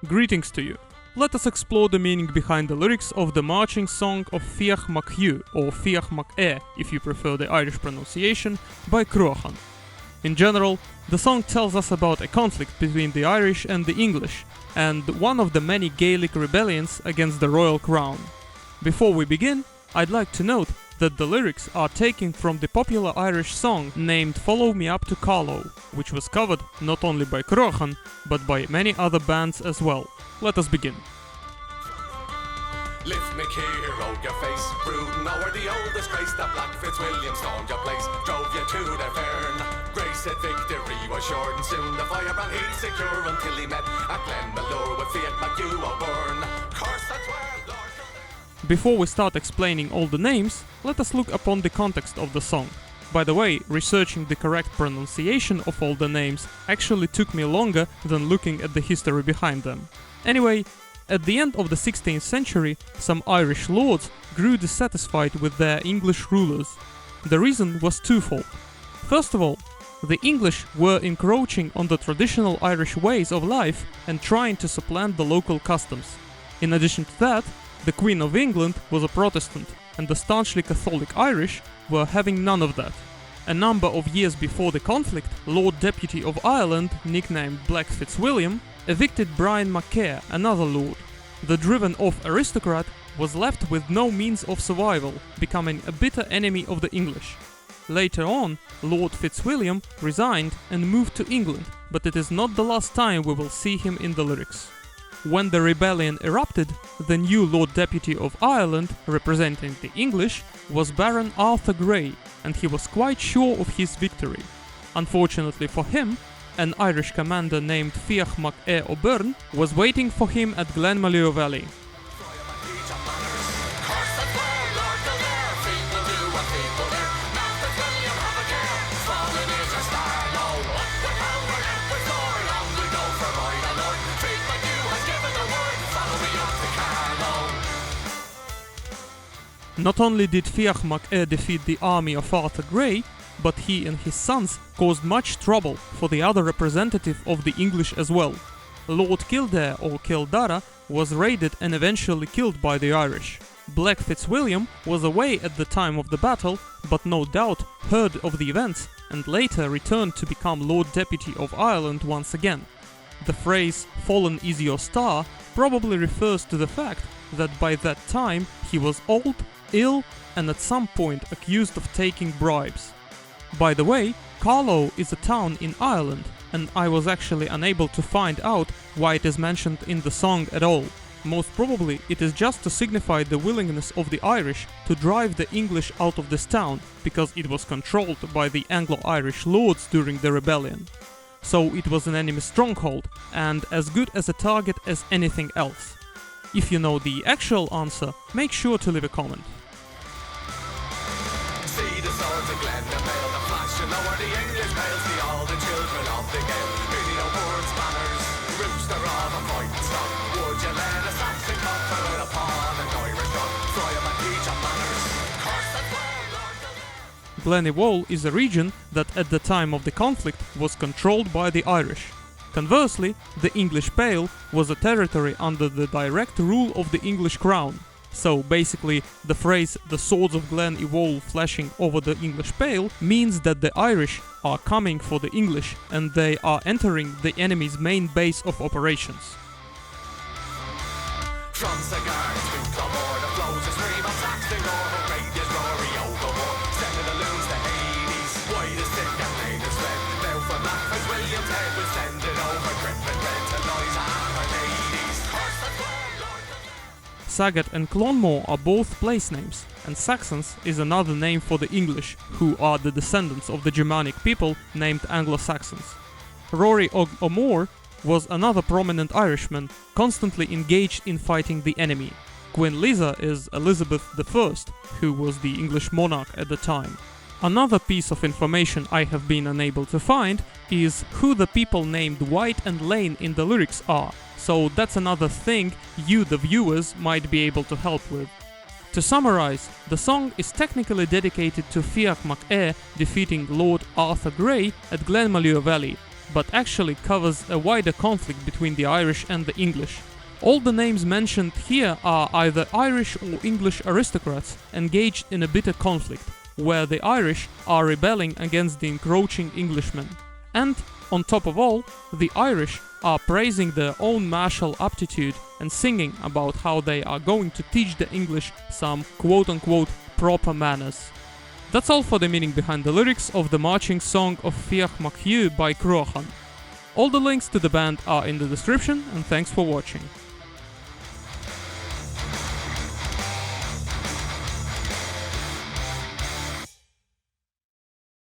Greetings to you. Let us explore the meaning behind the lyrics of the marching song of Fiach MacHugh, or Fiach MacHugh if you prefer the Irish pronunciation, by Cruachan. In general, the song tells us about a conflict between the Irish and the English, and one of the many Gaelic rebellions against the royal crown. Before we begin, I'd like to note that the lyrics are taken from the popular Irish song named Follow Me Up to Carlow, which was covered not only by Cruachan, but by many other bands as well. Let us begin. Lift MacCahir Og your face, brooding over the old disgrace. That black Fitzwilliam stormed your place, drove you to the Fern. Grace said victory was short, and soon the firebrand he'd secure until he met at Glenmaiure with Fiach MacHugh or Fern. Curse that's where Lord Kildare. Before we start explaining all the names, let us look upon the context of the song. By the way, researching the correct pronunciation of all the names actually took me longer than looking at the history behind them. Anyway, at the end of the 16th century, some Irish lords grew dissatisfied with their English rulers. The reason was twofold. First of all, the English were encroaching on the traditional Irish ways of life and trying to supplant the local customs. In addition to that, the Queen of England was a Protestant, and the staunchly Catholic Irish were having none of that. A number of years before the conflict, Lord Deputy of Ireland, nicknamed Black Fitzwilliam, evicted Brian MacCahir, another lord. The driven-off aristocrat was left with no means of survival, becoming a bitter enemy of the English. Later on, Lord Fitzwilliam resigned and moved to England, but it is not the last time we will see him in the lyrics. When the rebellion erupted, the new Lord Deputy of Ireland, representing the English, was Baron Arthur Grey, and he was quite sure of his victory. Unfortunately for him, an Irish commander named Fiach MacHugh Og was waiting for him at Glenmaiure Valley. Not only did Fiach MacHugh defeat the army of Arthur Grey, but he and his sons caused much trouble for the other representative of the English as well. Lord Kildare or Kildare was raided and eventually killed by the Irish. Black Fitzwilliam was away at the time of the battle, but no doubt heard of the events and later returned to become Lord Deputy of Ireland once again. The phrase "fallen is your star" probably refers to the fact that by that time he was old, ill, and at some point accused of taking bribes. By the way, Carlow is a town in Ireland, and I was actually unable to find out why it is mentioned in the song at all. Most probably it is just to signify the willingness of the Irish to drive the English out of this town, because it was controlled by the Anglo-Irish lords during the rebellion. So it was an enemy stronghold, and as good as a target as anything else. If you know the actual answer, make sure to leave a comment. See the swords of Glen Imayle, the flashing over the English males, see all the children of the gale, video boards, banners, rooster of a fighting stock. Would you let a Saxon conqueror upon an Irish rock? Fry him and teach him manners. Curse that well, Lord Kildare. Glen Imayle is a region that at the time of the conflict was controlled by the Irish. Conversely, the English Pale was a territory under the direct rule of the English crown. So basically, the phrase "the swords of Glen Imayle flashing over the English Pale" means that the Irish are coming for the English and they are entering the enemy's main base of operations. From cigar to Glenmaiure, the flows a stream of Saxon gore, who made his glory over, sending the loons to Hades. White as sick and plain as red, now for Black Fitzwilliam's head, we'll send it over, dripping red to Liza and her ladies. Curse that well, Lord Kildare. Sagat and Glenmaiure are both place names, and Saxons is another name for the English, who are the descendants of the Germanic people named Anglo-Saxons. Rory Og O'More was another prominent Irishman, constantly engaged in fighting the enemy. Queen Liza is Elizabeth I, who was the English monarch at the time. Another piece of information I have been unable to find is who the people named White and Lane in the lyrics are, so that's another thing you, the viewers, might be able to help with. To summarize, the song is technically dedicated to Fiach MacHugh defeating Lord Arthur Grey at Glenmaiure Valley, but actually covers a wider conflict between the Irish and the English. All the names mentioned here are either Irish or English aristocrats engaged in a bitter conflict, where the Irish are rebelling against the encroaching Englishmen. And, on top of all, the Irish are praising their own martial aptitude and singing about how they are going to teach the English some quote-unquote proper manners. That's all for the meaning behind the lyrics of the marching song of Fiach MacHugh by Cruachan. All the links to the band are in the description, and thanks for watching.